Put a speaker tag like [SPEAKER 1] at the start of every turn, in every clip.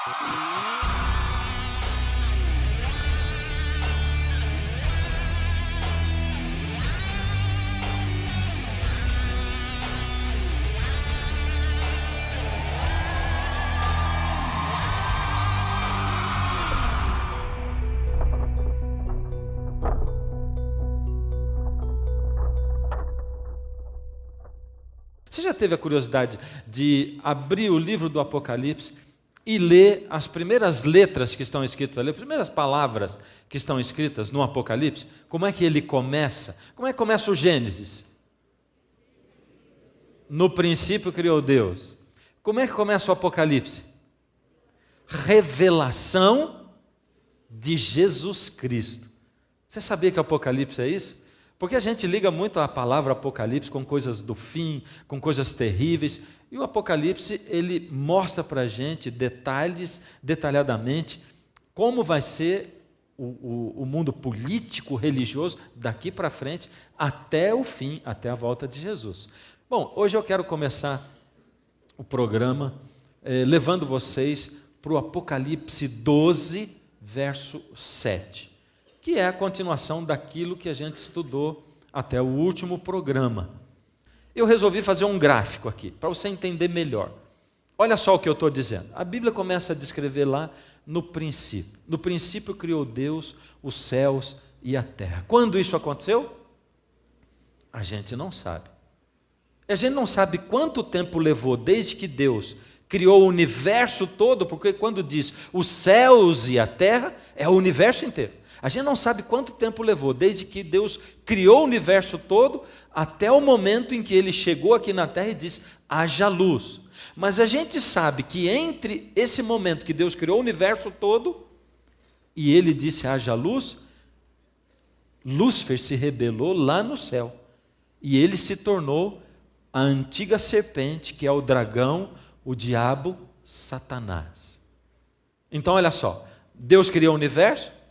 [SPEAKER 1] Você já teve a curiosidade de abrir o livro do Apocalipse e ler as primeiras letras que estão escritas ali, as primeiras palavras que estão escritas no Apocalipse? Como é que ele começa? Como é que começa o Gênesis? No princípio criou Deus. Como é que começa o Apocalipse? Revelação de Jesus Cristo. Você sabia que o Apocalipse é isso? Porque a gente liga muito a palavra Apocalipse com coisas do fim, com coisas terríveis. E o Apocalipse, ele mostra para a gente detalhadamente, como vai ser o mundo político, religioso, daqui para frente, até o fim, até a volta de Jesus. Bom, hoje eu quero começar o programa levando vocês para o Apocalipse 12, verso 7. Que é a continuação daquilo que a gente estudou até o último programa. Eu resolvi fazer um gráfico aqui, para você entender melhor. Olha só o que eu estou dizendo. A Bíblia começa a descrever lá no princípio. No princípio criou Deus os céus e a terra. Quando isso aconteceu? A gente não sabe. A gente não sabe quanto tempo levou desde que Deus criou o universo todo, porque quando diz os céus e a terra, é o universo inteiro. A gente não sabe quanto tempo levou, desde que Deus criou o universo todo, até o momento em que Ele chegou aqui na terra e disse, haja luz. Mas a gente sabe que entre esse momento que Deus criou o universo todo, e Ele disse, haja luz, Lúcifer se rebelou lá no céu. E ele se tornou a antiga serpente, que é o dragão, o diabo, Satanás. Então olha só, Deus criou o universo,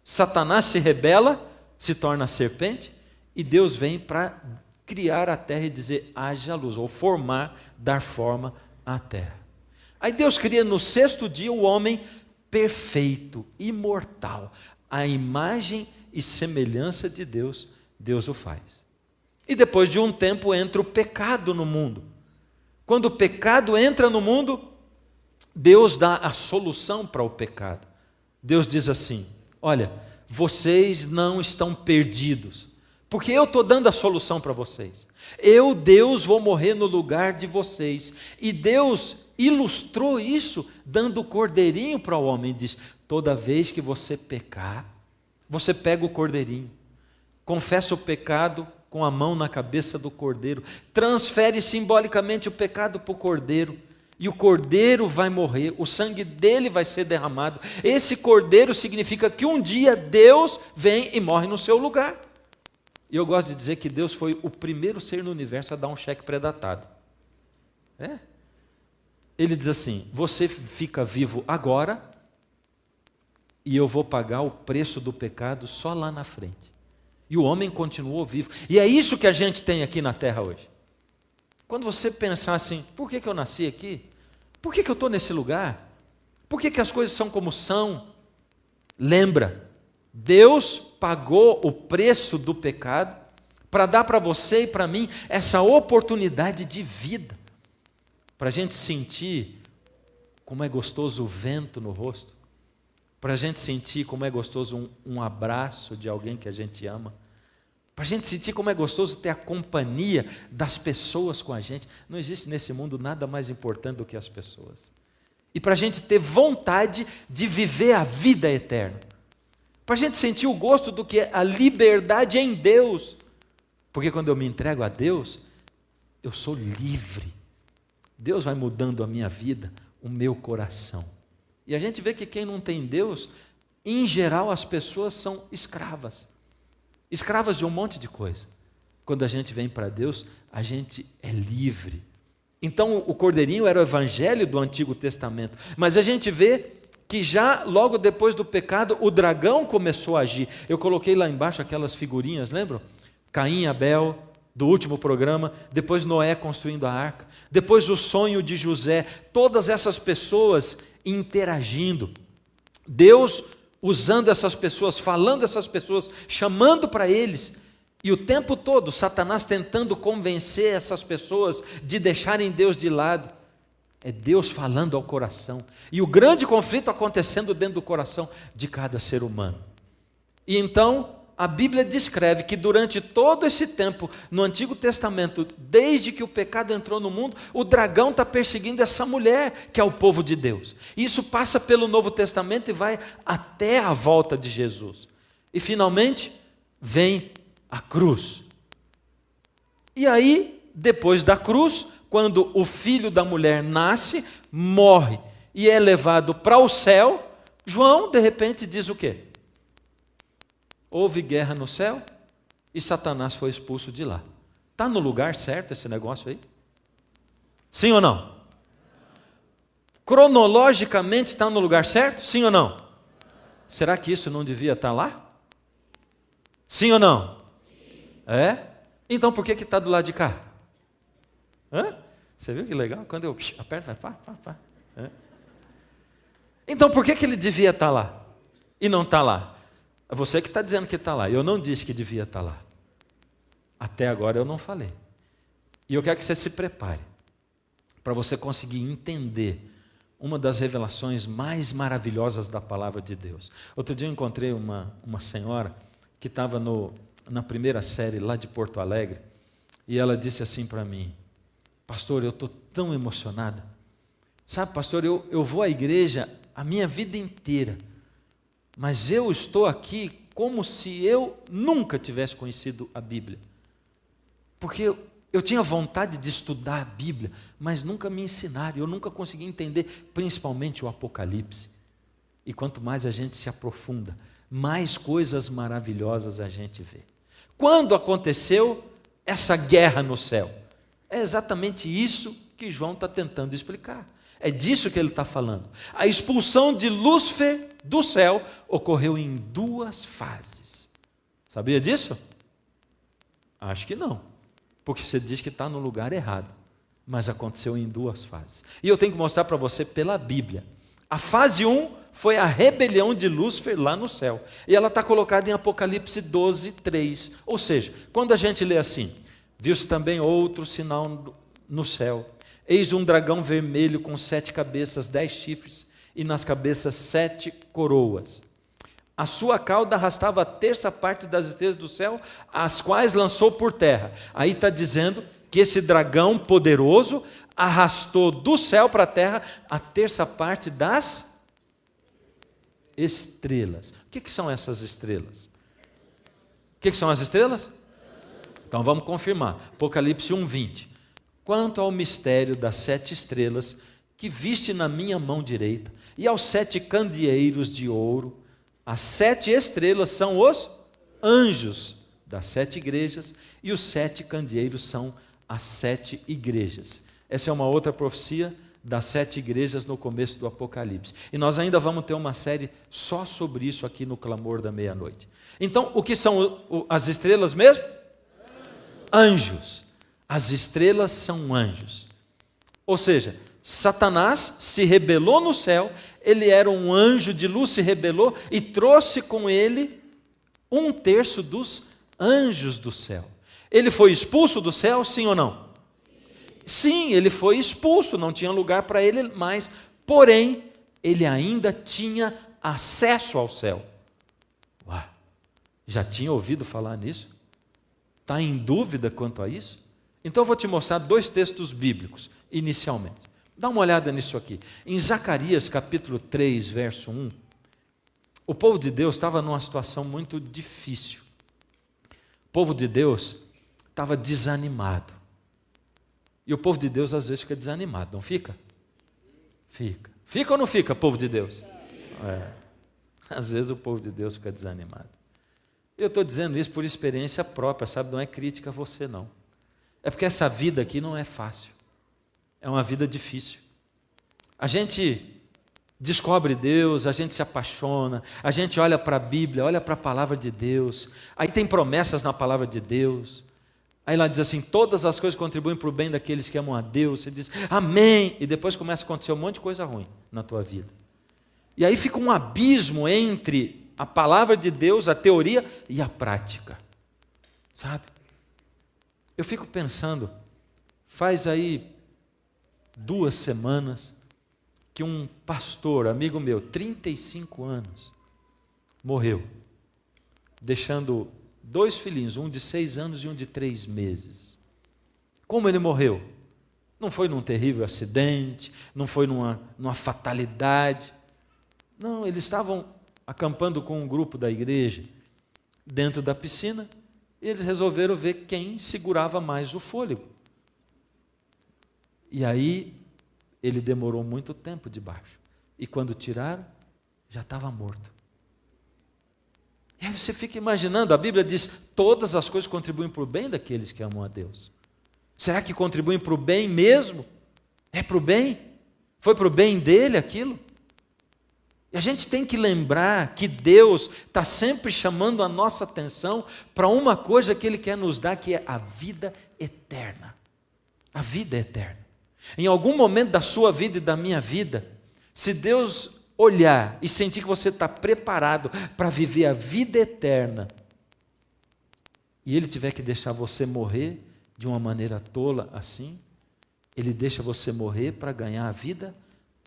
[SPEAKER 1] Satanás se rebela, se torna serpente, e Deus vem para criar a terra e dizer, haja luz, ou formar, dar forma à terra. Aí Deus cria no sexto dia o homem perfeito, imortal, a imagem e semelhança de Deus, Deus o faz. E depois de um tempo entra o pecado no mundo. Quando o pecado entra no mundo, Deus dá a solução para o pecado. Deus diz assim, olha, vocês não estão perdidos, porque eu estou dando a solução para vocês. Eu, Deus, vou morrer no lugar de vocês. E Deus ilustrou isso dando o cordeirinho para o homem. Diz, toda vez que você pecar, você pega o cordeirinho, confessa o pecado com a mão na cabeça do cordeiro, transfere simbolicamente o pecado para o cordeiro, e o cordeiro vai morrer, o sangue dele vai ser derramado. Esse cordeiro significa que um dia Deus vem e morre no seu lugar. E eu gosto de dizer que Deus foi o primeiro ser no universo a dar um cheque pré-datado. Ele diz assim, você fica vivo agora, e eu vou pagar o preço do pecado só lá na frente. E o homem continuou vivo. E é isso que a gente tem aqui na terra hoje. Quando você pensar assim, por que eu nasci aqui? Por que eu estou nesse lugar? Por que as coisas são como são? Lembra, Deus pagou o preço do pecado para dar para você e para mim essa oportunidade de vida. Para a gente sentir como é gostoso o vento no rosto. Para a gente sentir como é gostoso um abraço de alguém que a gente ama. Para a gente sentir como é gostoso ter a companhia das pessoas com a gente. Não existe nesse mundo nada mais importante do que as pessoas. E para a gente ter vontade de viver a vida eterna. Para a gente sentir o gosto do que é a liberdade em Deus. Porque quando eu me entrego a Deus, eu sou livre. Deus vai mudando a minha vida, o meu coração. E a gente vê que quem não tem Deus, em geral as pessoas são escravas. Escravas de um monte de coisa. Quando a gente vem para Deus, a gente é livre. Então o cordeirinho era o evangelho do Antigo Testamento. Mas a gente vê que já logo depois do pecado, o dragão começou a agir. Eu coloquei lá embaixo aquelas figurinhas, lembram? Caim e Abel, do último programa, depois Noé construindo a arca, depois o sonho de José, todas essas pessoas interagindo, Deus usando essas pessoas, falando essas pessoas, chamando para eles, e o tempo todo Satanás tentando convencer essas pessoas de deixarem Deus de lado. É Deus falando ao coração, e o grande conflito acontecendo dentro do coração de cada ser humano. E então a Bíblia descreve que durante todo esse tempo, no Antigo Testamento, desde que o pecado entrou no mundo, o dragão está perseguindo essa mulher, que é o povo de Deus. E isso passa pelo Novo Testamento e vai até a volta de Jesus. E finalmente, vem a cruz. E aí, depois da cruz, quando o filho da mulher nasce, morre e é levado para o céu, João, de repente, diz o quê? Houve guerra no céu e Satanás foi expulso de lá. Está no lugar certo esse negócio aí? Sim ou não? Cronologicamente está no lugar certo? Sim ou não? Será que isso não devia estar lá? Sim ou não? É? Então por que está do lado de cá? Hã? Você viu que legal? Quando eu aperto, vai pá, pá, pá. É? Então por que ele devia estar lá e não está lá? É você que está dizendo que está lá. Eu não disse que devia estar lá. Até agora eu não falei. E eu quero que você se prepare para você conseguir entender uma das revelações mais maravilhosas da palavra de Deus. Outro dia eu encontrei uma senhora que estava na primeira série lá de Porto Alegre, e ela disse assim para mim: pastor, eu estou tão emocionada. Sabe, pastor, eu vou à igreja a minha vida inteira, mas eu estou aqui como se eu nunca tivesse conhecido a Bíblia. Porque eu tinha vontade de estudar a Bíblia, mas nunca me ensinaram, eu nunca consegui entender, principalmente o Apocalipse. E quanto mais a gente se aprofunda, mais coisas maravilhosas a gente vê. Quando aconteceu essa guerra no céu? É exatamente isso que João está tentando explicar. É disso que ele está falando. A expulsão de Lúcifer do céu ocorreu em 2 fases. Sabia disso? Acho que não. Porque você diz que está no lugar errado. Mas aconteceu em 2 fases. E eu tenho que mostrar para você pela Bíblia. A fase 1 foi a rebelião de Lúcifer lá no céu. E ela está colocada em Apocalipse 12, 3. Ou seja, quando a gente lê assim: viu-se também outro sinal no céu. Eis um dragão vermelho com 7 cabeças, 10 chifres, e nas cabeças 7 coroas. A sua cauda arrastava a 1/3 das estrelas do céu, as quais lançou por terra. Aí está dizendo que esse dragão poderoso arrastou do céu para a terra a 1/3 das estrelas. O que são essas estrelas? O que são as estrelas? Então vamos confirmar. Apocalipse 1:20. Quanto ao mistério das 7 estrelas que viste na minha mão direita, e aos 7 candeeiros de ouro, as 7 estrelas são os anjos das 7 igrejas, e os 7 candeeiros são as 7 igrejas. Essa é uma outra profecia das 7 igrejas no começo do Apocalipse. E nós ainda vamos ter uma série só sobre isso aqui no Clamor da Meia-Noite. Então, o que são as estrelas mesmo? Anjos. As estrelas são anjos. Ou seja, Satanás se rebelou no céu, ele era um anjo de luz, se rebelou e trouxe com ele 1/3 dos anjos do céu. Ele foi expulso do céu, sim ou não? Sim, ele foi expulso, não tinha lugar para ele mais, porém, ele ainda tinha acesso ao céu. Uau, já tinha ouvido falar nisso? Está em dúvida quanto a isso? Então eu vou te mostrar 2 textos bíblicos, inicialmente. Dá uma olhada nisso aqui. Em Zacarias capítulo 3, verso 1, o povo de Deus estava numa situação muito difícil. O povo de Deus estava desanimado. E o povo de Deus às vezes fica desanimado, não fica? Fica. Fica ou não fica, povo de Deus? É. Às vezes o povo de Deus fica desanimado. Eu estou dizendo isso por experiência própria, sabe? Não é crítica a você, não. É porque essa vida aqui não é fácil. É uma vida difícil. A gente descobre Deus, a gente se apaixona, a gente olha para a Bíblia, olha para a palavra de Deus, aí tem promessas na palavra de Deus, Aí lá diz assim, todas as coisas contribuem para o bem daqueles que amam a Deus. Você diz, amém. E depois começa a acontecer um monte de coisa ruim na tua vida. E aí fica um abismo entre a palavra de Deus, a teoria e a prática. Sabe? Eu fico pensando, faz aí 2 semanas que um pastor, amigo meu, 35 anos, morreu, deixando 2 filhinhos, um de 6 anos e um de 3 meses. Como ele morreu? Não foi num terrível acidente, não foi numa fatalidade. Não, eles estavam acampando com um grupo da igreja dentro da piscina e eles resolveram ver quem segurava mais o fôlego. E aí ele demorou muito tempo debaixo. E quando tiraram, já estava morto. E aí você fica imaginando, a Bíblia diz, todas as coisas contribuem para o bem daqueles que amam a Deus. Será que contribuem para o bem mesmo? É para o bem? Foi para o bem dele aquilo? E a gente tem que lembrar que Deus está sempre chamando a nossa atenção para uma coisa que Ele quer nos dar, que é a vida eterna. A vida eterna. Em algum momento da sua vida e da minha vida, se Deus olhar e sentir que você está preparado para viver a vida eterna, e Ele tiver que deixar você morrer de uma maneira tola assim, Ele deixa você morrer para ganhar a vida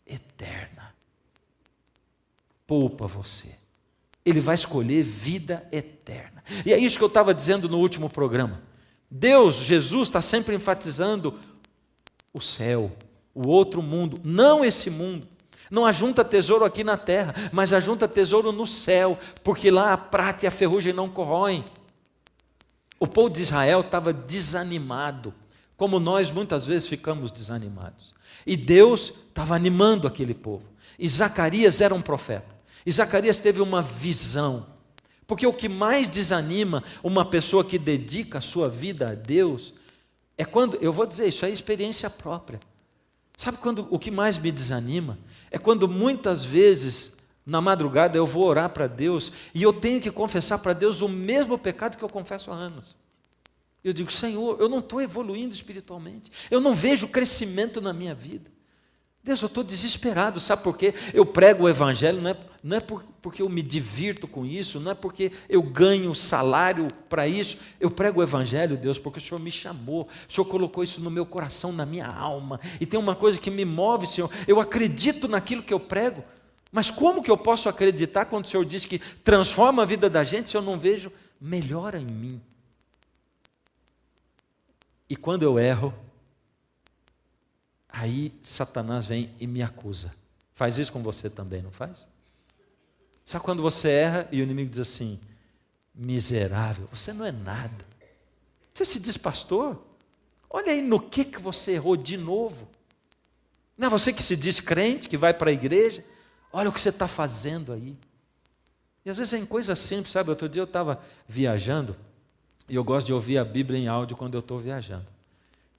[SPEAKER 1] eterna. Poupa você. Ele vai escolher vida eterna. E é isso que eu estava dizendo no último programa. Deus, Jesus, está sempre enfatizando o céu, o outro mundo, não esse mundo. Não ajunta tesouro aqui na terra, mas ajunta tesouro no céu, porque lá a prata e a ferrugem não corroem. O povo de Israel estava desanimado, como nós muitas vezes ficamos desanimados. E Deus estava animando aquele povo. E Zacarias era um profeta. E Zacarias teve uma visão. Porque o que mais desanima uma pessoa que dedica a sua vida a Deus é quando, eu vou dizer, isso é experiência própria. Sabe quando o que mais me desanima? É quando muitas vezes, na madrugada, eu vou orar para Deus e eu tenho que confessar para Deus o mesmo pecado que eu confesso há anos. Eu digo, Senhor, eu não estou evoluindo espiritualmente. Eu não vejo crescimento na minha vida. Deus, eu estou desesperado, sabe por quê? Eu prego o evangelho, não é porque eu me divirto com isso, não é porque eu ganho salário para isso. Eu prego o evangelho, Deus, porque o Senhor me chamou, o Senhor colocou isso no meu coração, na minha alma, e tem uma coisa que me move, Senhor, eu acredito naquilo que eu prego, mas como que eu posso acreditar quando o Senhor diz que transforma a vida da gente se eu não vejo melhora em mim? E quando eu erro, aí Satanás vem e me acusa. Faz isso com você também, não faz? Sabe quando você erra e o inimigo diz assim, miserável, você não é nada. Você se diz, pastor, olha aí no que você errou de novo. Não é você que se diz crente, que vai para a igreja, olha o que você está fazendo aí. E às vezes é em coisa simples, sabe? Outro dia eu estava viajando, e eu gosto de ouvir a Bíblia em áudio quando eu estou viajando.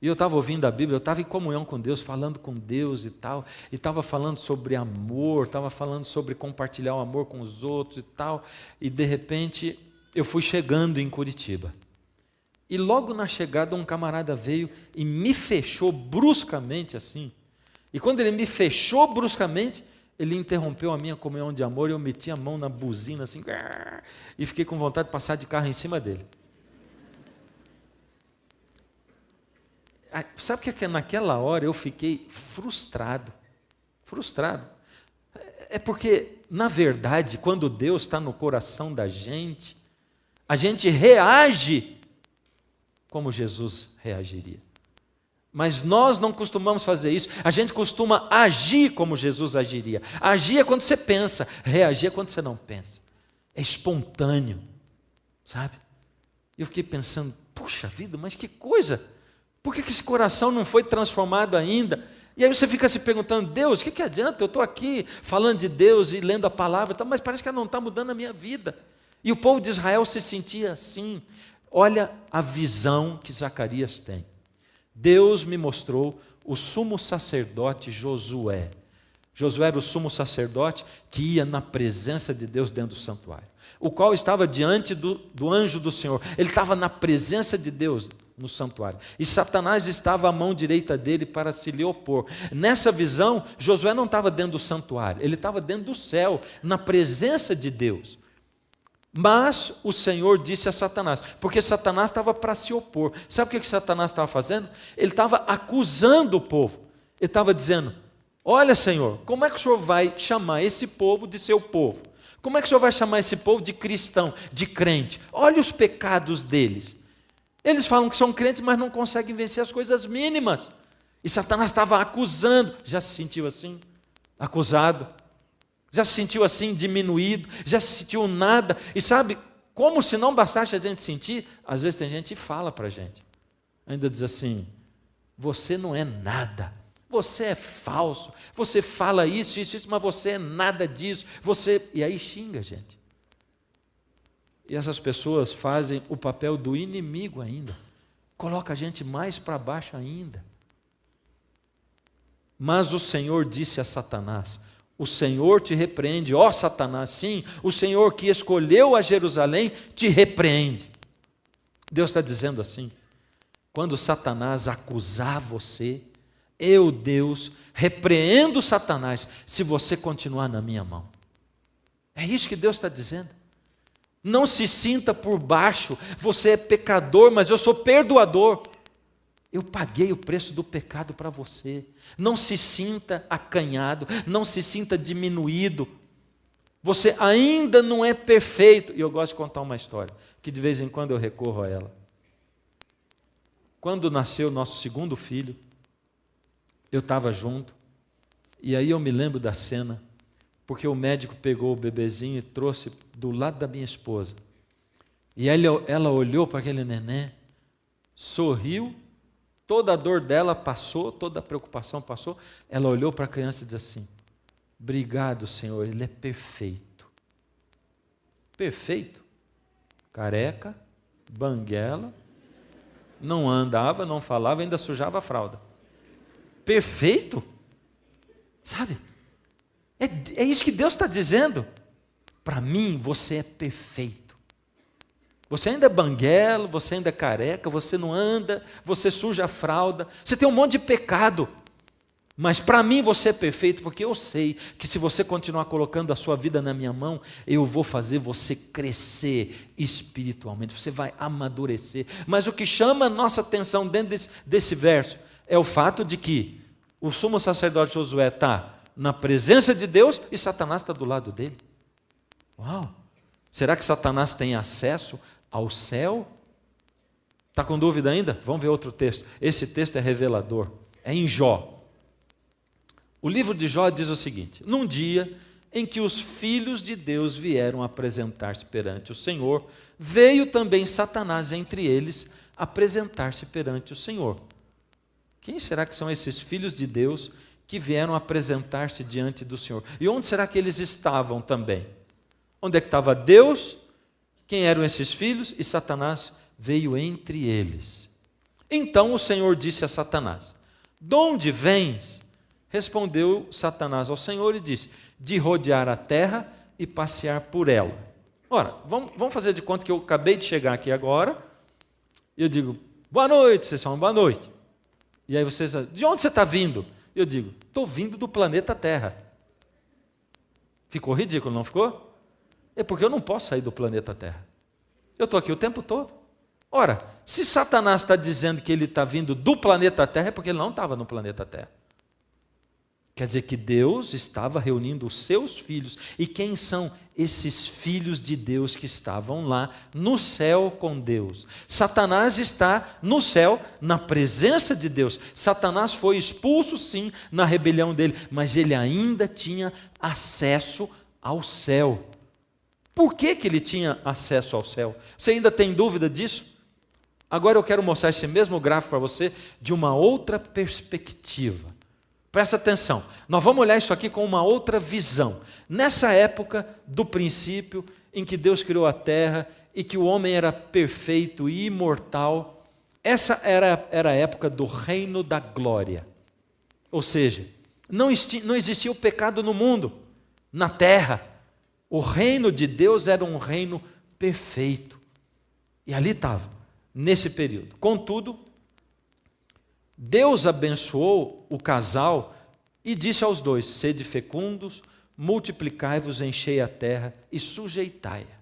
[SPEAKER 1] E eu estava ouvindo a Bíblia, eu estava em comunhão com Deus, falando com Deus e tal, e estava falando sobre amor, estava falando sobre compartilhar o amor com os outros e tal, e de repente eu fui chegando em Curitiba. E logo na chegada um camarada veio e me fechou bruscamente assim. E quando ele me fechou bruscamente, ele interrompeu a minha comunhão de amor e eu meti a mão na buzina assim, e fiquei com vontade de passar de carro em cima dele. Sabe o que é? Naquela hora eu fiquei frustrado. Frustrado. É porque, na verdade, quando Deus está no coração da gente, a gente reage como Jesus reagiria. Mas nós não costumamos fazer isso. A gente costuma agir como Jesus agiria. Agir é quando você pensa, reagir é quando você não pensa. É espontâneo, sabe? Eu fiquei pensando, puxa vida, mas que coisa! Por que esse coração não foi transformado ainda? E aí você fica se perguntando, Deus, o que adianta? Eu estou aqui falando de Deus e lendo a palavra, mas parece que ela não está mudando a minha vida. E o povo de Israel se sentia assim. Olha a visão que Zacarias tem. Deus me mostrou o sumo sacerdote Josué. Josué era o sumo sacerdote que ia na presença de Deus dentro do santuário, o qual estava diante do anjo do Senhor. Ele estava na presença de Deus, no santuário. E Satanás estava à mão direita dele para se lhe opor. Nessa visão, Josué não estava dentro do santuário, ele estava dentro do céu, na presença de Deus. Mas o Senhor disse a Satanás, porque Satanás estava para se opor. Sabe o que Satanás estava fazendo? Ele estava acusando o povo. Ele estava dizendo: olha, Senhor, como é que o Senhor vai chamar esse povo de seu povo? Como é que o Senhor vai chamar esse povo de cristão, de crente? Olha os pecados deles. Eles falam que são crentes, mas não conseguem vencer as coisas mínimas. E Satanás estava acusando. Já se sentiu assim? Acusado? Já se sentiu assim, diminuído? Já se sentiu nada? E sabe, como se não bastasse a gente sentir, às vezes tem gente que fala para a gente. Ainda diz assim: você não é nada. Você é falso, você fala isso, mas você é nada disso. E aí xinga a gente. E essas pessoas fazem o papel do inimigo ainda. Coloca a gente mais para baixo ainda. Mas o Senhor disse a Satanás: o Senhor te repreende, ó Satanás, sim, o Senhor que escolheu a Jerusalém te repreende. Deus está dizendo assim: quando Satanás acusar você, eu, Deus, repreendo Satanás se você continuar na minha mão. É isso que Deus está dizendo. Não se sinta por baixo, você é pecador, mas eu sou perdoador. Eu paguei o preço do pecado para você. Não se sinta acanhado, não se sinta diminuído. Você ainda não é perfeito. E eu gosto de contar uma história, que de vez em quando eu recorro a ela. Quando nasceu nosso segundo filho, eu estava junto, e aí eu me lembro da cena, porque o médico pegou o bebezinho e trouxe do lado da minha esposa. E ela olhou para aquele neném, sorriu, toda a dor dela passou, toda a preocupação passou. Ela olhou para a criança e disse assim: obrigado, Senhor, ele é perfeito. Perfeito? Careca, banguela, não andava, não falava, ainda sujava a fralda. Perfeito? Sabe? É isso que Deus está dizendo. Para mim, você é perfeito. Você ainda é banguelo, você ainda é careca, você não anda, você suja a fralda, você tem um monte de pecado. Mas para mim você é perfeito, porque eu sei que se você continuar colocando a sua vida na minha mão, eu vou fazer você crescer espiritualmente, você vai amadurecer. Mas o que chama a nossa atenção dentro desse verso é o fato de que o sumo sacerdote Josué está na presença de Deus e Satanás está do lado dele. Uau! Será que Satanás tem acesso ao céu? Está com dúvida ainda? Vamos ver outro texto. Esse texto é revelador. É em Jó. O livro de Jó diz o seguinte: num dia em que os filhos de Deus vieram apresentar-se perante o Senhor, veio também Satanás entre eles apresentar-se perante o Senhor. Quem será que são esses filhos de Deus que vieram apresentar-se diante do Senhor? E onde será que eles estavam também? Onde é que estava Deus? Quem eram esses filhos? E Satanás veio entre eles. Então o Senhor disse a Satanás: de onde vens? Respondeu Satanás ao Senhor e disse: de rodear a terra e passear por ela. Ora, vamos fazer de conta que eu acabei de chegar aqui agora, e eu digo: boa noite, vocês falam boa noite. E aí vocês dizem: de onde você está vindo? Eu digo: estou vindo do planeta Terra. Ficou ridículo, não ficou? É porque eu não posso sair do planeta Terra. Eu estou aqui o tempo todo. Ora, se Satanás está dizendo que ele está vindo do planeta Terra, é porque ele não estava no planeta Terra. Quer dizer que Deus estava reunindo os seus filhos. E quem são esses filhos de Deus que estavam lá no céu com Deus? Satanás está no céu, na presença de Deus. Satanás foi expulso, sim, na rebelião dele, mas ele ainda tinha acesso ao céu. Por que ele tinha acesso ao céu? Você ainda tem dúvida disso? Agora eu quero mostrar esse mesmo gráfico para você de uma outra perspectiva. Presta atenção, nós vamos olhar isso aqui com uma outra visão. Nessa época do princípio, em que Deus criou a terra e que o homem era perfeito e imortal, essa era a época do reino da glória. Ou seja, não existia o pecado no mundo, na terra. O reino de Deus era um reino perfeito. E ali estava nesse período. Contudo, Deus abençoou o casal e disse aos dois: sede fecundos, multiplicai-vos, enchei a terra e sujeitai-a.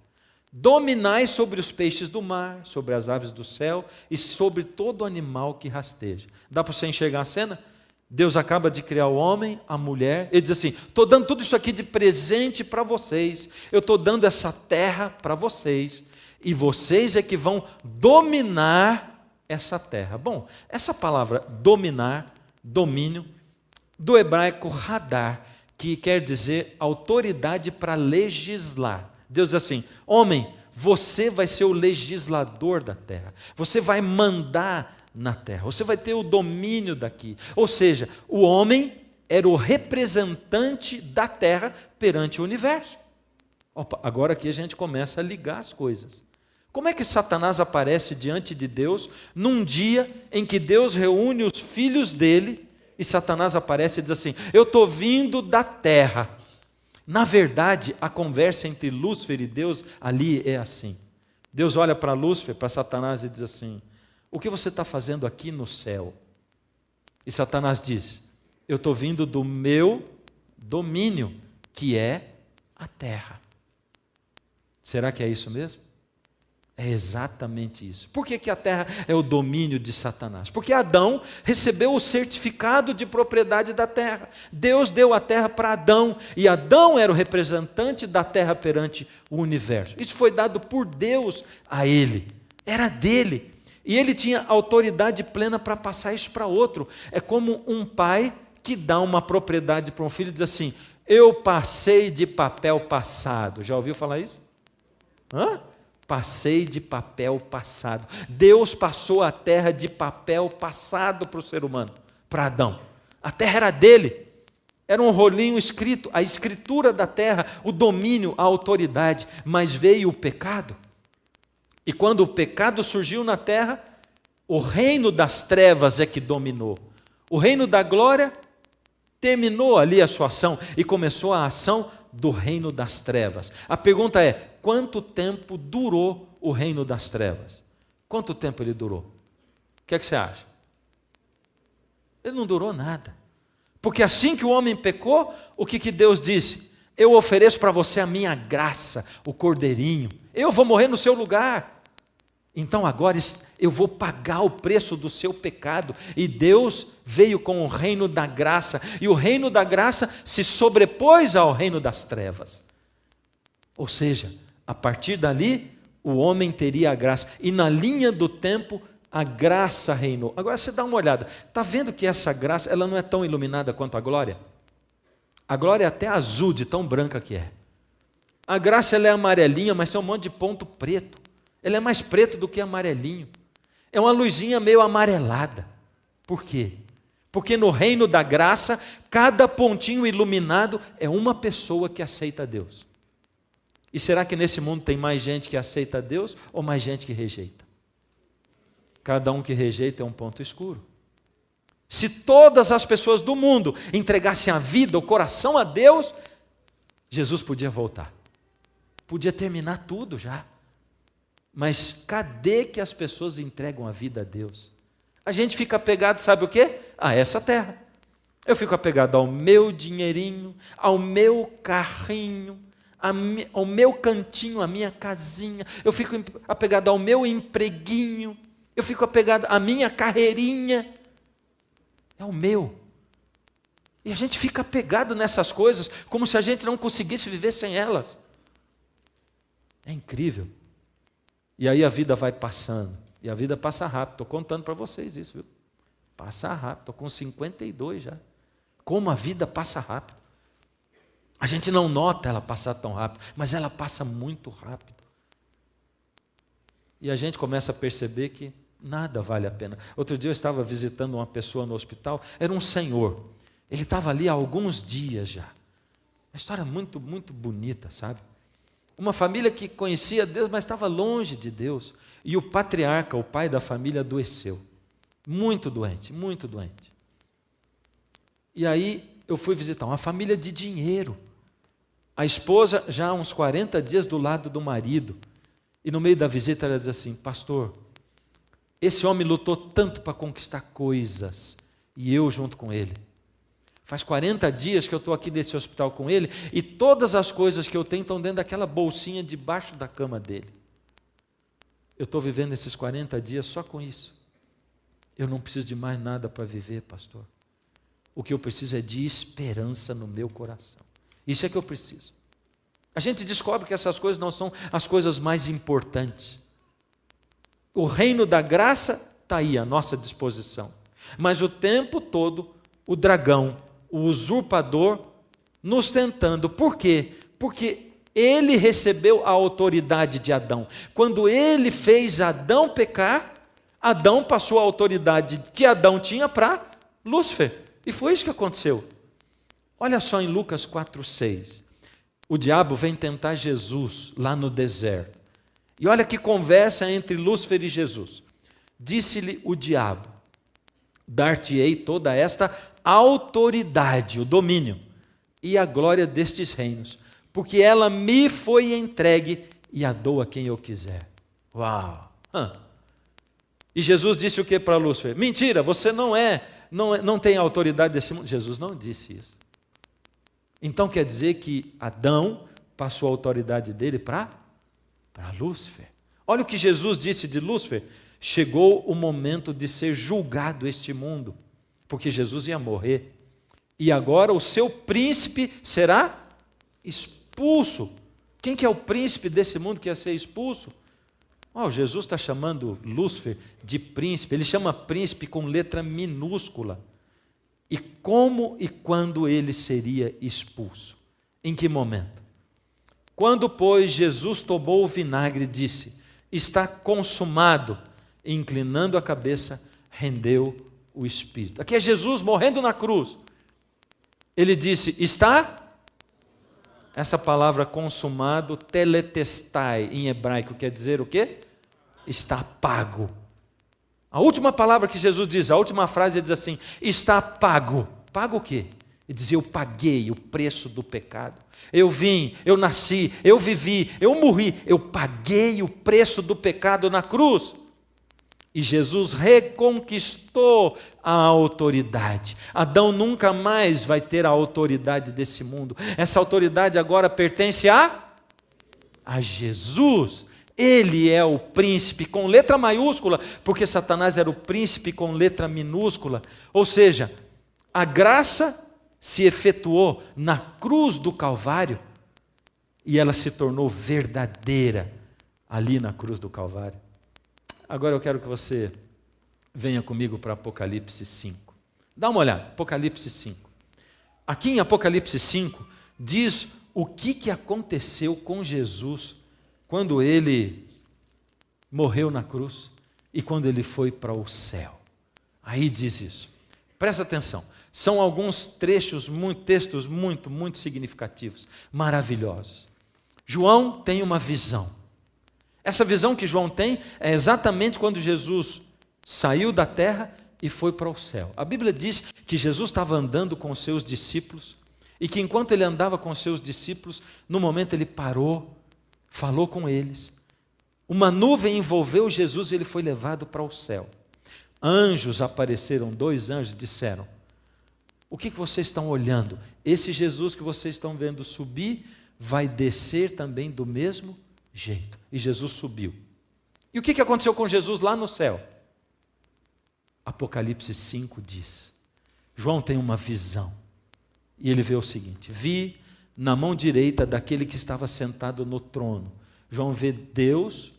[SPEAKER 1] Dominai sobre os peixes do mar, sobre as aves do céu e sobre todo animal que rasteja. Dá para você enxergar a cena? Deus acaba de criar o homem, a mulher, ele diz assim: estou dando tudo isso aqui de presente para vocês, eu estou dando essa terra para vocês, e vocês é que vão dominar essa terra. Bom, essa palavra dominar, domínio, do hebraico radar, que quer dizer autoridade para legislar. Deus diz assim: homem, você vai ser o legislador da terra, você vai mandar na terra, você vai ter o domínio daqui. Ou seja, o homem era o representante da terra perante o universo. Opa, agora aqui a gente começa a ligar as coisas. Como é que Satanás aparece diante de Deus num dia em que Deus reúne os filhos dele e Satanás aparece e diz assim: eu estou vindo da terra. Na verdade, a conversa entre Lúcifer e Deus ali é assim. Deus olha para Lúcifer, para Satanás e diz assim: o que você está fazendo aqui no céu? E Satanás diz: eu estou vindo do meu domínio, que é a terra. Será que é isso mesmo? É exatamente isso. Por que a terra é o domínio de Satanás? Porque Adão recebeu o certificado de propriedade da terra. Deus deu a terra para Adão, e Adão era o representante da terra perante o universo. Isso foi dado por Deus a ele, era dele. E ele tinha autoridade plena para passar isso para outro. É como um pai que dá uma propriedade para um filho e diz assim: eu passei de papel passado. Já ouviu falar isso? Passei de papel passado. Deus passou a terra de papel passado para o ser humano, para Adão. A terra era dele, era um rolinho escrito, a escritura da terra, o domínio, a autoridade. Mas veio o pecado, e quando o pecado surgiu na terra, o reino das trevas é que dominou. O reino da glória terminou ali a sua ação e começou a ação do reino das trevas. A pergunta é: quanto tempo durou o reino das trevas? Quanto tempo ele durou? O que é que você acha? Ele não durou nada. Porque assim que o homem pecou, o que Deus disse? Eu ofereço para você a minha graça, o cordeirinho. Eu vou morrer no seu lugar. Então agora eu vou pagar o preço do seu pecado. E Deus veio com o reino da graça. E o reino da graça se sobrepôs ao reino das trevas. Ou seja, a partir dali, o homem teria a graça. E na linha do tempo, a graça reinou. Agora você dá uma olhada. Está vendo que essa graça ela não é tão iluminada quanto a glória? A glória é até azul, de tão branca que é. A graça ela é amarelinha, mas tem um monte de ponto preto. Ele é mais preto do que amarelinho. É uma luzinha meio amarelada. Por quê? Porque no reino da graça, cada pontinho iluminado é uma pessoa que aceita Deus. E será que nesse mundo tem mais gente que aceita Deus ou mais gente que rejeita? Cada um que rejeita é um ponto escuro. Se todas as pessoas do mundo entregassem a vida, o coração a Deus, Jesus podia voltar. Podia terminar tudo já. Mas cadê que as pessoas entregam a vida a Deus? A gente fica apegado, sabe o quê? A essa terra. Eu fico apegado ao meu dinheirinho, ao meu carrinho, ao meu cantinho, à minha casinha. Eu fico apegado ao meu empreguinho. Eu fico apegado à minha carreirinha. É o meu. E a gente fica apegado nessas coisas como se a gente não conseguisse viver sem elas. É incrível. E aí a vida vai passando. E a vida passa rápido. Estou contando para vocês isso, viu? Passa rápido. Estou com 52 já. Como a vida passa rápido. A gente não nota ela passar tão rápido, mas ela passa muito rápido. E a gente começa a perceber que nada vale a pena. Outro dia eu estava visitando uma pessoa no hospital. Era um senhor. Ele estava ali há alguns dias já. Uma história muito, muito bonita, sabe? Uma família que conhecia Deus, mas estava longe de Deus. E o patriarca, o pai da família, adoeceu. Muito doente, muito doente. E aí eu fui visitar uma família de dinheiro. A esposa já há uns 40 dias do lado do marido. E no meio da visita ela diz assim: pastor, Esse homem lutou tanto para conquistar coisas, e eu junto com ele. Faz 40 dias que eu estou aqui nesse hospital com ele, e todas as coisas que eu tenho estão dentro daquela bolsinha debaixo da cama dele. Eu estou vivendo esses 40 dias só com isso. Eu não preciso de mais nada para viver, pastor. O que eu preciso é de esperança no meu coração. Isso é que eu preciso. A gente descobre que essas coisas não são as coisas mais importantes. O reino da graça está aí à nossa disposição. Mas o tempo todo, o dragão, o usurpador, nos tentando. Por quê? Porque ele recebeu a autoridade de Adão. Quando ele fez Adão pecar, Adão passou a autoridade que Adão tinha para Lúcifer. E foi isso que aconteceu. Olha só em Lucas 4,6. O diabo vem tentar Jesus lá no deserto. E olha que conversa entre Lúcifer e Jesus. Disse-lhe o diabo: dar-te-ei toda esta autoridade, o domínio, e a glória destes reinos, porque ela me foi entregue e a dou a quem eu quiser. Uau! E Jesus disse o que para Lúcifer? Mentira, você não tem autoridade desse mundo. Jesus não disse isso. Então quer dizer que Adão passou a autoridade dele para Lúcifer. Olha o que Jesus disse de Lúcifer. Chegou o momento de ser julgado este mundo, porque Jesus ia morrer. E agora o seu príncipe será expulso. Quem que é o príncipe desse mundo que ia ser expulso? Jesus está chamando Lúcifer de príncipe. Ele chama príncipe com letra minúscula. E como e quando ele seria expulso? Em que momento? Quando, pois, Jesus tomou o vinagre, disse: está consumado. E, inclinando a cabeça, rendeu o espírito. Aqui é Jesus morrendo na cruz. Ele disse: está? Essa palavra consumado, teletestai, em hebraico, quer dizer o quê? Está pago. A última palavra que Jesus diz, a última frase, ele diz assim: está pago. Pago o quê? Ele diz: eu paguei o preço do pecado. Eu vim, eu nasci, eu vivi, eu morri, eu paguei o preço do pecado na cruz. E Jesus reconquistou a autoridade. Adão nunca mais vai ter a autoridade desse mundo. Essa autoridade agora pertence a Jesus. Ele é o príncipe com letra maiúscula, porque Satanás era o príncipe com letra minúscula. Ou seja, a graça se efetuou na cruz do Calvário e ela se tornou verdadeira ali na cruz do Calvário. Agora eu quero que você venha comigo para Apocalipse 5. Dá uma olhada, Apocalipse 5. Aqui em Apocalipse 5 diz o que aconteceu com Jesus quando ele morreu na cruz e quando ele foi para o céu. Aí diz isso. Presta atenção. São alguns textos muito significativos, maravilhosos. João tem uma visão. Essa visão que João tem é exatamente quando Jesus saiu da terra e foi para o céu. A Bíblia diz que Jesus estava andando com os seus discípulos e que enquanto ele andava com os seus discípulos, no momento ele parou, falou com eles. Uma nuvem envolveu Jesus e ele foi levado para o céu. Anjos apareceram, 2 anjos disseram: o que vocês estão olhando? Esse Jesus que vocês estão vendo subir vai descer também do mesmo jeito. E Jesus subiu. E o que aconteceu com Jesus lá no céu? Apocalipse 5 diz. João tem uma visão. E ele vê o seguinte: vi na mão direita daquele que estava sentado no trono. João vê Deus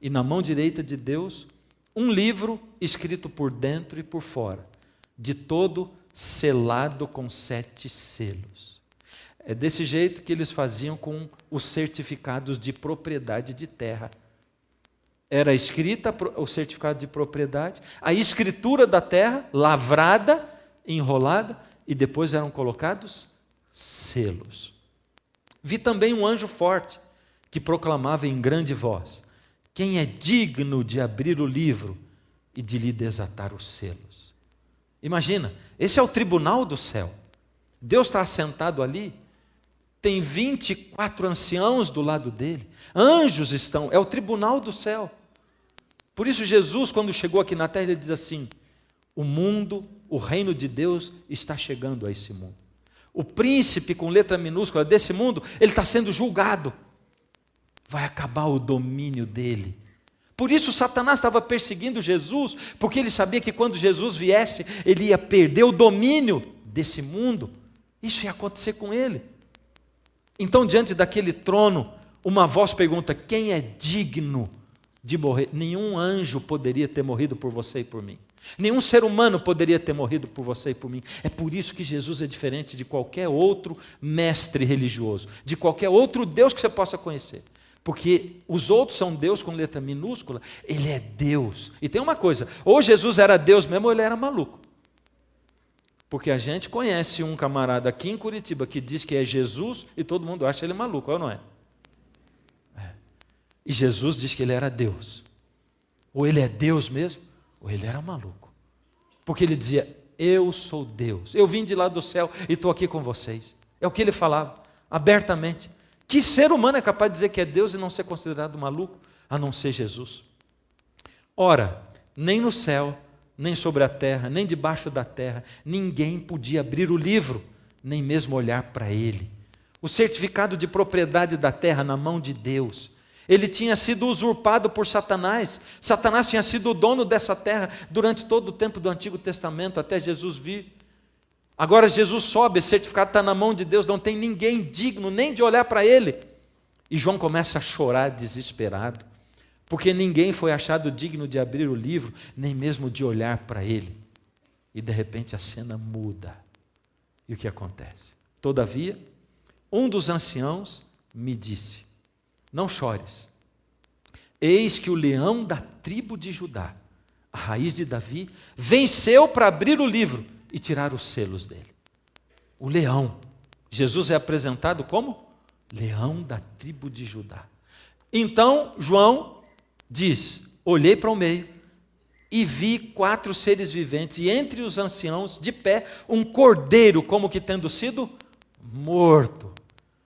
[SPEAKER 1] e na mão direita de Deus um livro escrito por dentro e por fora, de todo selado com 7 selos. É desse jeito que eles faziam com os certificados de propriedade de terra. Era escrita o certificado de propriedade, a escritura da terra, lavrada, enrolada, e depois eram colocados selos. Vi também um anjo forte, que proclamava em grande voz: quem é digno de abrir o livro e de lhe desatar os selos? Imagina, esse é o tribunal do céu. Deus está assentado ali, tem 24 anciãos do lado dele, anjos estão, é o tribunal do céu. Por isso Jesus, quando chegou aqui na terra, ele diz assim: o mundo, o reino de Deus está chegando a esse mundo. O príncipe com letra minúscula desse mundo, ele está sendo julgado. Vai acabar o domínio dele. Por isso Satanás estava perseguindo Jesus, porque ele sabia que quando Jesus viesse, ele ia perder o domínio desse mundo. Isso ia acontecer com ele. Então, diante daquele trono, uma voz pergunta: quem é digno de morrer? Nenhum anjo poderia ter morrido por você e por mim. Nenhum ser humano poderia ter morrido por você e por mim. É por isso que Jesus é diferente de qualquer outro mestre religioso, de qualquer outro Deus que você possa conhecer. Porque os outros são Deus com letra minúscula, ele é Deus. E tem uma coisa, ou Jesus era Deus mesmo ou ele era maluco. Porque a gente conhece um camarada aqui em Curitiba que diz que é Jesus e todo mundo acha ele maluco, ou não é? E Jesus diz que ele era Deus. Ou ele é Deus mesmo, ou ele era maluco. Porque ele dizia: eu sou Deus, eu vim de lá do céu e estou aqui com vocês. É o que ele falava, abertamente. Que ser humano é capaz de dizer que é Deus e não ser considerado maluco, a não ser Jesus? Ora, nem no céu, nem sobre a terra, nem debaixo da terra, ninguém podia abrir o livro, nem mesmo olhar para ele. O certificado de propriedade da terra na mão de Deus, ele tinha sido usurpado por Satanás. Satanás tinha sido o dono dessa terra durante todo o tempo do Antigo Testamento, até Jesus vir. Agora Jesus sobe, esse certificado está na mão de Deus, não tem ninguém digno nem de olhar para ele. E João começa a chorar desesperado, porque ninguém foi achado digno de abrir o livro, nem mesmo de olhar para ele. E de repente a cena muda. E o que acontece? Todavia, um dos anciãos me disse: não chores, eis que o leão da tribo de Judá, a raiz de Davi, venceu para abrir o livro e tirar os selos dele. O leão. Jesus é apresentado como leão da tribo de Judá. Então João diz: olhei para o meio e vi 4 seres viventes, e entre os anciãos, de pé, um cordeiro, como que tendo sido morto.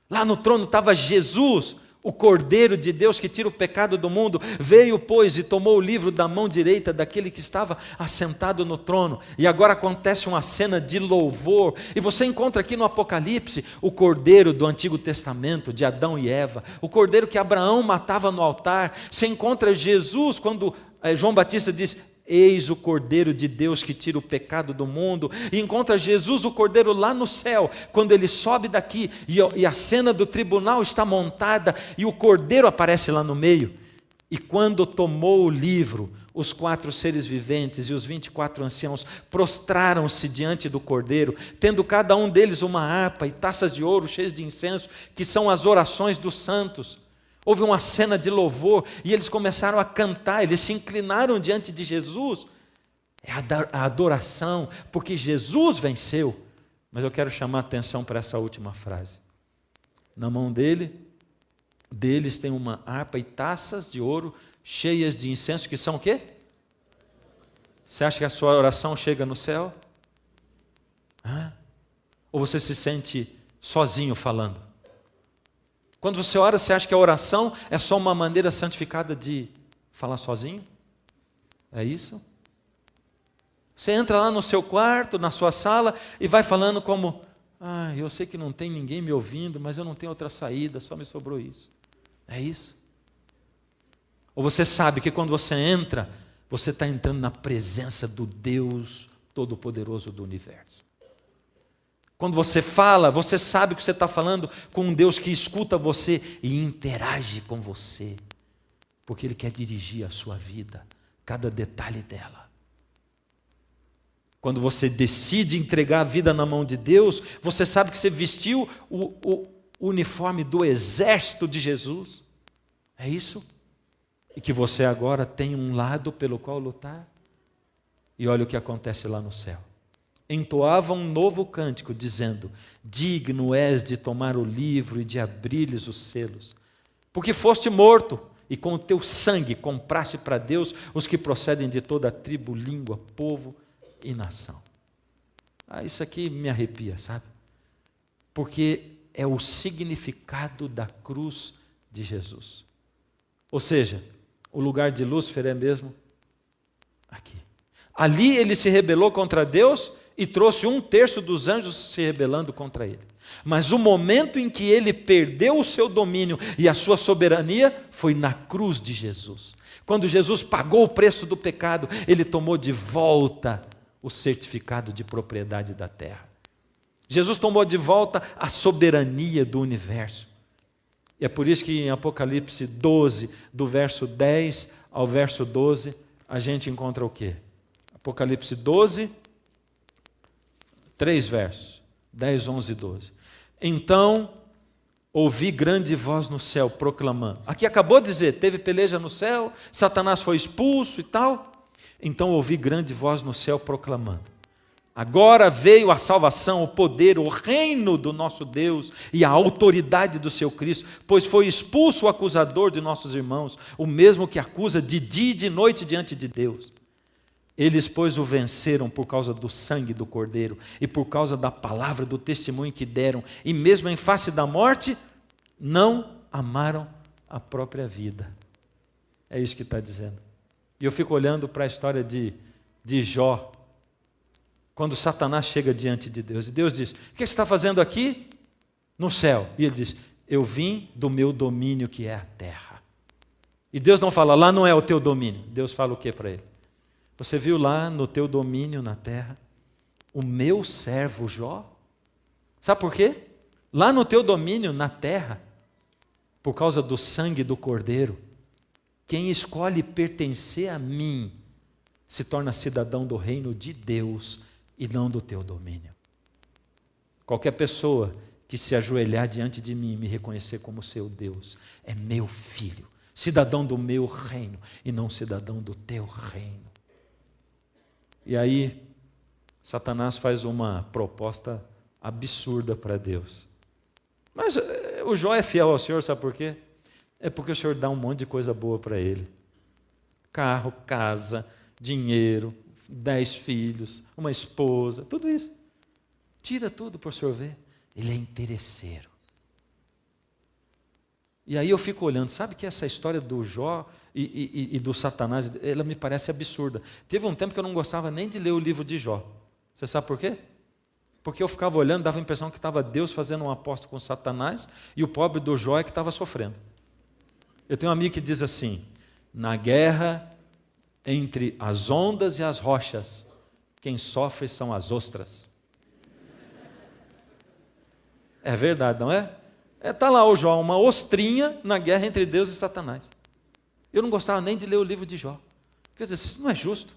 [SPEAKER 1] Lá no trono estava Jesus, o Cordeiro de Deus que tira o pecado do mundo. Veio, pois, e tomou o livro da mão direita daquele que estava assentado no trono. E agora acontece uma cena de louvor. E você encontra aqui no Apocalipse o Cordeiro do Antigo Testamento, de Adão e Eva, o Cordeiro que Abraão matava no altar. Você encontra Jesus quando João Batista diz: eis o Cordeiro de Deus que tira o pecado do mundo. E encontra Jesus, o Cordeiro, lá no céu, quando ele sobe daqui e a cena do tribunal está montada e o Cordeiro aparece lá no meio. E quando tomou o livro, os 4 seres viventes e os 24 anciãos prostraram-se diante do Cordeiro, tendo cada um deles uma harpa e taças de ouro cheias de incenso, que são as orações dos santos. Houve uma cena de louvor e eles começaram a cantar, eles se inclinaram diante de Jesus. É a adoração, porque Jesus venceu. Mas eu quero chamar a atenção para essa última frase. Na mão deles tem uma harpa e taças de ouro cheias de incenso, que são o quê? Você acha que a sua oração chega no céu? Ou você se sente sozinho falando? Quando você ora, você acha que a oração é só uma maneira santificada de falar sozinho? É isso? Você entra lá no seu quarto, na sua sala, e vai falando como: eu sei que não tem ninguém me ouvindo, mas eu não tenho outra saída, só me sobrou isso. É isso? Ou você sabe que quando você entra, você está entrando na presença do Deus Todo-Poderoso do universo. Quando você fala, você sabe que você está falando com um Deus que escuta você e interage com você, porque Ele quer dirigir a sua vida, cada detalhe dela. Quando você decide entregar a vida na mão de Deus, você sabe que você vestiu o uniforme do exército de Jesus. É isso? E que você agora tem um lado pelo qual lutar. E olha o que acontece lá no céu. Entoavam um novo cântico, dizendo: digno és de tomar o livro e de abrir-lhes os selos, porque foste morto, e com o teu sangue compraste para Deus os que procedem de toda a tribo, língua, povo e nação. Isso aqui me arrepia, sabe? Porque é o significado da cruz de Jesus. Ou seja, O lugar de Lúcifer é mesmo aqui. Ali ele se rebelou contra Deus e trouxe 1/3 dos anjos se rebelando contra ele. Mas o momento em que ele perdeu o seu domínio e a sua soberania foi na cruz de Jesus. Quando Jesus pagou o preço do pecado, ele tomou de volta o certificado de propriedade da terra. Jesus tomou de volta a soberania do universo. E é por isso que em Apocalipse 12, do verso 10 ao verso 12, a gente encontra o quê? Apocalipse 12, 3 versos, 10, 11 e 12. Então, ouvi grande voz no céu proclamando. Aqui acabou de dizer, teve peleja no céu, Satanás foi expulso e tal. Então ouvi grande voz no céu proclamando. Agora veio a salvação, o poder, o reino do nosso Deus e a autoridade do seu Cristo, pois foi expulso o acusador de nossos irmãos, o mesmo que acusa de dia e de noite diante de Deus. Eles, pois, o venceram por causa do sangue do Cordeiro e por causa da palavra do testemunho que deram, e mesmo em face da morte, não amaram a própria vida. É isso que está dizendo. E eu fico olhando para a história de Jó, quando Satanás chega diante de Deus, e Deus diz, o que você está fazendo aqui? No céu. E ele diz, eu vim do meu domínio que é a terra. E Deus não fala, lá não é o teu domínio. Deus fala o que para ele? Você viu lá no teu domínio na terra, o meu servo Jó? Sabe por quê? Lá no teu domínio na terra, por causa do sangue do Cordeiro, quem escolhe pertencer a mim se torna cidadão do reino de Deus e não do teu domínio. Qualquer pessoa que se ajoelhar diante de mim e me reconhecer como seu Deus é meu filho, cidadão do meu reino e não cidadão do teu reino. E aí, Satanás faz uma proposta absurda para Deus. Mas o Jó é fiel ao Senhor, sabe por quê? É porque o Senhor dá um monte de coisa boa para ele. Carro, casa, dinheiro, 10 filhos, uma esposa, tudo isso. Tira tudo para o Senhor ver. Ele é interesseiro. E aí eu fico olhando, sabe que essa história do Jó e do Satanás, ela me parece absurda. Teve um tempo que eu não gostava nem de ler o livro de Jó. Você sabe por quê? Porque eu ficava olhando, dava a impressão que estava Deus fazendo um aposto com Satanás e o pobre do Jó é que estava sofrendo. Eu tenho um amigo que diz assim, na guerra entre as ondas e as rochas, quem sofre são as ostras. É verdade, não é? Está lá o Jó, uma ostrinha na guerra entre Deus e Satanás. Eu não gostava nem de ler o livro de Jó. Quer dizer, isso não é justo.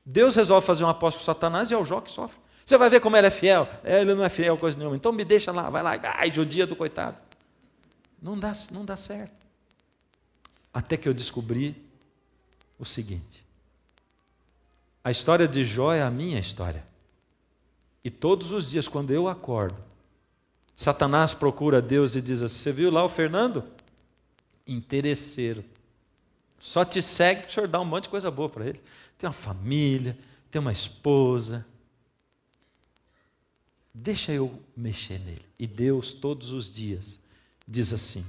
[SPEAKER 1] Deus resolve fazer um aposto com Satanás e é o Jó que sofre. Você vai ver como ele é fiel. Ele não é fiel, coisa nenhuma. Então me deixa lá, vai lá, ai, judia do coitado. Não dá certo. Até que eu descobri o seguinte. A história de Jó é a minha história. E todos os dias, quando eu acordo, Satanás procura Deus e diz assim, você viu lá o Fernando? Interesseiro. Só te segue para o Senhor dar um monte de coisa boa para ele. Tem uma família, tem uma esposa. Deixa eu mexer nele. E Deus, todos os dias, diz assim,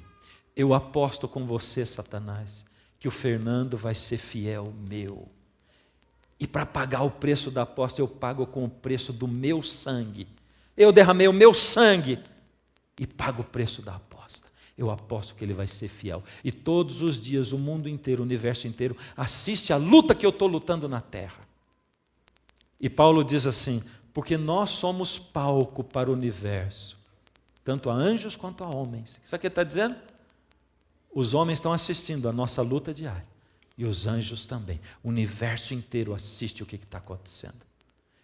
[SPEAKER 1] eu aposto com você, Satanás, que o Fernando vai ser fiel meu. E para pagar o preço da aposta, eu pago com o preço do meu sangue. Eu derramei o meu sangue e pago o preço da aposta. Eu aposto que ele vai ser fiel. E todos os dias, o mundo inteiro, o universo inteiro, assiste a luta que eu estou lutando na terra. E Paulo diz assim, porque nós somos palco para o universo, tanto a anjos quanto a homens. Sabe o que ele está dizendo? Os homens estão assistindo a nossa luta diária. E os anjos também. O universo inteiro assiste o que está acontecendo.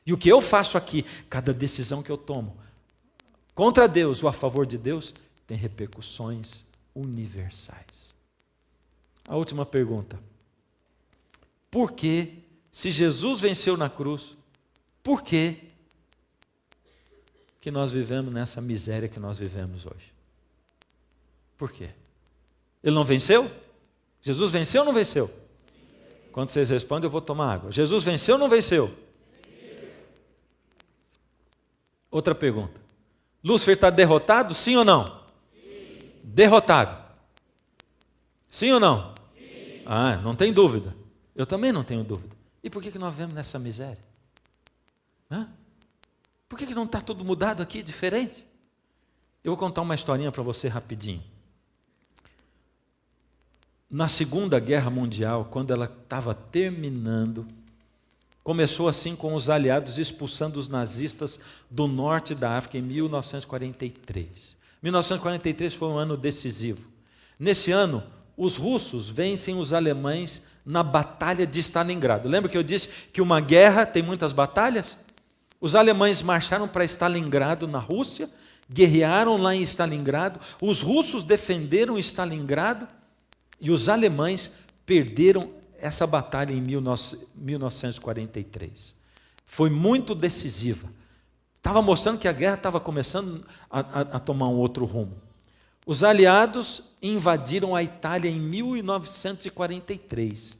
[SPEAKER 1] E o que eu faço aqui, cada decisão que eu tomo, contra Deus ou a favor de Deus, tem repercussões universais. A última pergunta. Por que, se Jesus venceu na cruz, por que nós vivemos nessa miséria que nós vivemos hoje? Por quê? Ele não venceu? Jesus venceu ou não venceu? Quando vocês respondem, eu vou tomar água. Jesus venceu ou não venceu? Outra pergunta. Lúcifer está derrotado, sim ou não? Sim. Derrotado. Sim ou não? Sim. Ah, não tem dúvida. Eu também não tenho dúvida. E por que nós vivemos nessa miséria? Hã? Por que não está tudo mudado aqui, diferente? Eu vou contar uma historinha para você rapidinho. Na Segunda Guerra Mundial, quando ela estava terminando, começou assim com os aliados expulsando os nazistas do norte da África em 1943. 1943 foi um ano decisivo. Nesse ano, os russos vencem os alemães na Batalha de Stalingrado. Lembra que eu disse que uma guerra tem muitas batalhas? Os alemães marcharam para Stalingrado, na Rússia, guerrearam lá em Stalingrado, os russos defenderam Stalingrado e os alemães perderam essa batalha em 1943. Foi muito decisiva. Estava mostrando que a guerra estava começando a tomar um outro rumo. Os aliados invadiram a Itália em 1943.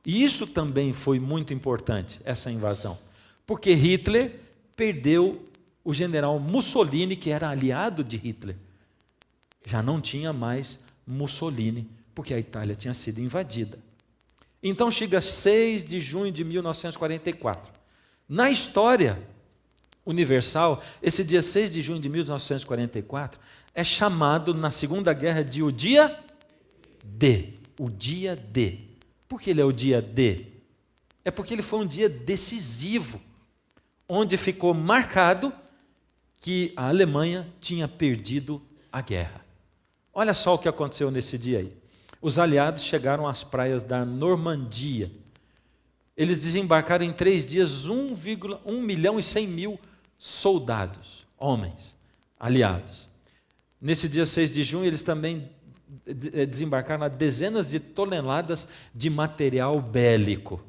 [SPEAKER 1] E isso também foi muito importante, essa invasão, porque Hitler perdeu o general Mussolini, que era aliado de Hitler. Já não tinha mais Mussolini, porque a Itália tinha sido invadida. Então chega 6 de junho de 1944. Na história universal, esse dia 6 de junho de 1944 é chamado na Segunda Guerra de o dia D. O dia D. Por que ele é o dia D? É porque ele foi um dia decisivo, onde ficou marcado que a Alemanha tinha perdido a guerra. Olha só o que aconteceu nesse dia aí. Os aliados chegaram às praias da Normandia. Eles desembarcaram em 3 dias 1.100.000 soldados, homens, aliados. Nesse dia 6 de junho, eles também desembarcaram dezenas de toneladas de material bélico.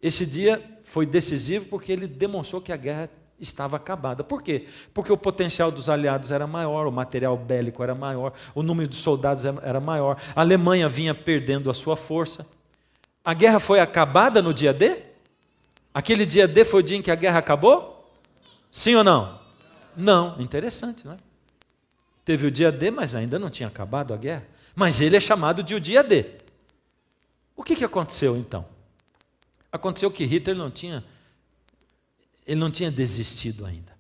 [SPEAKER 1] Esse dia foi decisivo porque ele demonstrou que a guerra estava acabada. Por quê? Porque o potencial dos aliados era maior, o material bélico era maior, o número de soldados era maior, a Alemanha vinha perdendo a sua força. A guerra foi acabada no dia D? Aquele dia D foi o dia em que a guerra acabou? Sim ou não? Não. Interessante, não é? Teve o dia D, mas ainda não tinha acabado a guerra. Mas ele é chamado de o dia D. O que aconteceu então? Aconteceu que Hitler não tinha desistido ainda.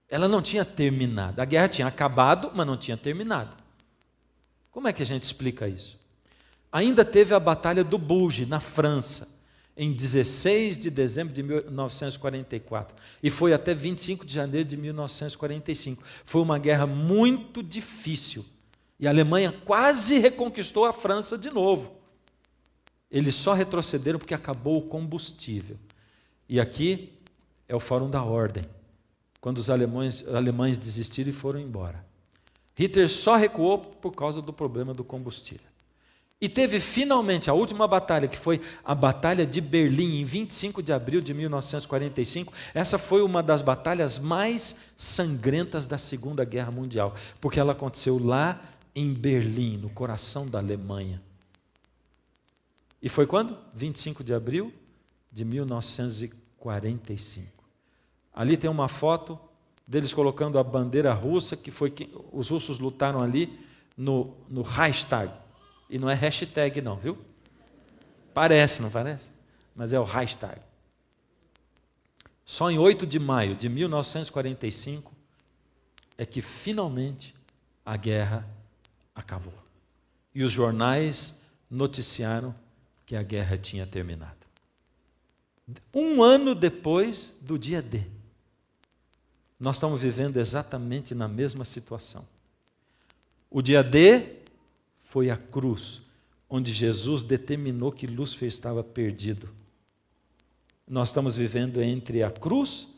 [SPEAKER 1] Ela não tinha terminado. A guerra tinha acabado, mas não tinha terminado. Como é que a gente explica isso? Ainda teve a Batalha do Bulge, na França, em 16 de dezembro de 1944. E foi até 25 de janeiro de 1945. Foi uma guerra muito difícil. E a Alemanha quase reconquistou a França de novo. Eles só retrocederam porque acabou o combustível. E aqui é o Fórum da Ordem, quando os alemães desistiram e foram embora. Hitler só recuou por causa do problema do combustível. E teve finalmente a última batalha, que foi a Batalha de Berlim, em 25 de abril de 1945. Essa foi uma das batalhas mais sangrentas da Segunda Guerra Mundial, porque ela aconteceu lá em Berlim, no coração da Alemanha. E foi quando? 25 de abril de 1945. Ali tem uma foto deles colocando a bandeira russa, que foi que os russos lutaram ali no Reichstag. E não é hashtag não, viu? Parece, não parece? Mas é o Reichstag. Só em 8 de maio de 1945 é que finalmente a guerra acabou. E os jornais noticiaram que a guerra tinha terminado. Um ano depois do dia D. Nós estamos vivendo exatamente na mesma situação. O dia D foi a cruz, onde Jesus determinou que Lúcifer estava perdido. Nós estamos vivendo entre a cruz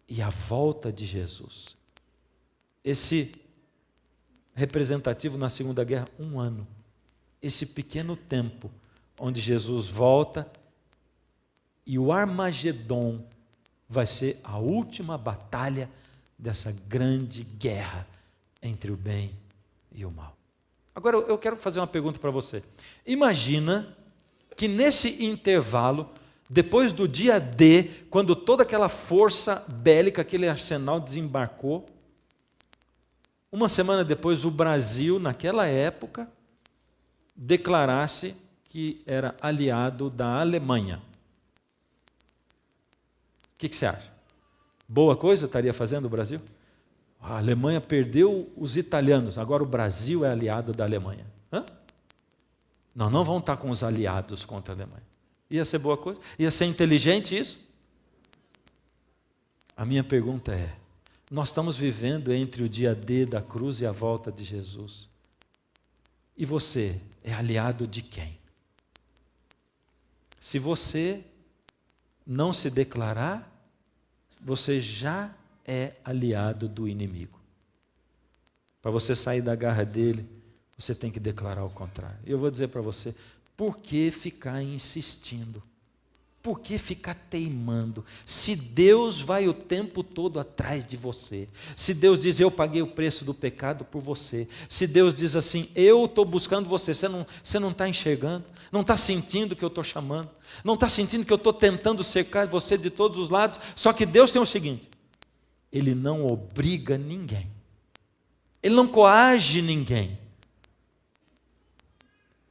[SPEAKER 1] e a volta de Jesus. Esse representativo na Segunda Guerra, 1 ano. Esse pequeno tempo onde Jesus volta e o Armagedon vai ser a última batalha dessa grande guerra entre o bem e o mal. Agora eu quero fazer uma pergunta para você. Imagina que nesse intervalo, depois do dia D, quando toda aquela força bélica, aquele arsenal desembarcou, uma semana depois o Brasil, naquela época, declarasse que era aliado da Alemanha. O que você acha? Boa coisa estaria fazendo o Brasil? A Alemanha perdeu os italianos, agora o Brasil é aliado da Alemanha. Hã? Não vão estar com os aliados contra a Alemanha. Ia ser boa coisa? Ia ser inteligente isso? A minha pergunta é, nós estamos vivendo entre o dia D da cruz e a volta de Jesus. E você é aliado de quem? Se você não se declarar, você já é aliado do inimigo. Para você sair da garra dele, você tem que declarar o contrário. E eu vou dizer para você, por que ficar insistindo? Por que ficar teimando? Se Deus vai o tempo todo atrás de você, se Deus diz, eu paguei o preço do pecado por você, se Deus diz assim, eu estou buscando você não está enxergando, não está sentindo que eu estou chamando, não está sentindo que eu estou tentando cercar você de todos os lados, só que Deus tem o seguinte, Ele não obriga ninguém, Ele não coage ninguém,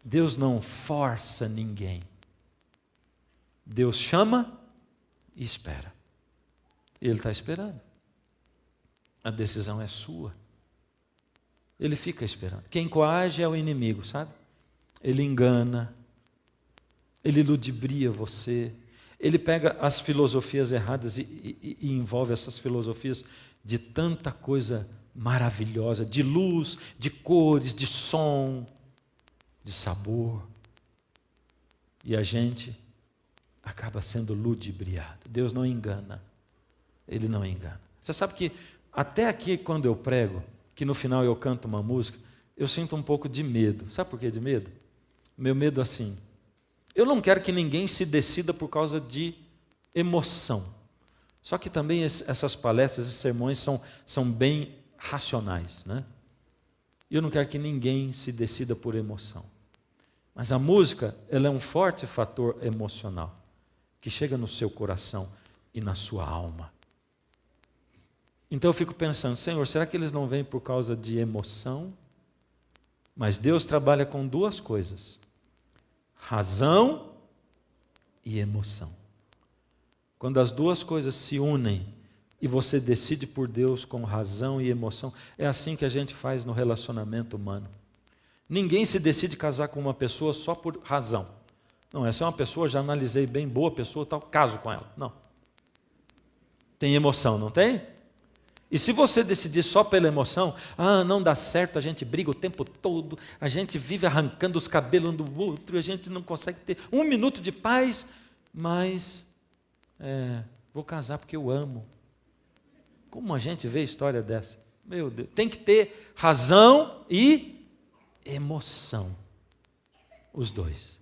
[SPEAKER 1] Deus não força ninguém. Deus chama e espera. Ele está esperando. A decisão é sua. Ele fica esperando. Quem coage é o inimigo, sabe? Ele engana, ele ludibria você, ele pega as filosofias erradas e envolve essas filosofias de tanta coisa maravilhosa, de luz, de cores, de som, de sabor. E a gente acaba sendo ludibriado. Deus não engana. Ele não engana. Você sabe que até aqui quando eu prego, que no final eu canto uma música, eu sinto um pouco de medo. Sabe por que de medo? Meu medo assim, eu não quero que ninguém se decida por causa de emoção. Só que também essas palestras e sermões são bem racionais, né? Eu não quero que ninguém se decida por emoção. Mas a música, ela é um forte fator emocional que chega no seu coração e na sua alma. Então eu fico pensando, Senhor, será que eles não vêm por causa de emoção? Mas Deus trabalha com duas coisas, razão e emoção. Quando as duas coisas se unem e você decide por Deus com razão e emoção, é assim que a gente faz no relacionamento humano. Ninguém se decide casar com uma pessoa só por razão. Não, essa é uma pessoa, já analisei bem, boa pessoa, tal, caso com ela. Não. Tem emoção, não tem? E se você decidir só pela emoção, não dá certo, a gente briga o tempo todo, a gente vive arrancando os cabelos um do outro, a gente não consegue ter um minuto de paz, mas vou casar porque eu amo. Como a gente vê história dessa? Meu Deus, tem que ter razão e emoção. Os dois.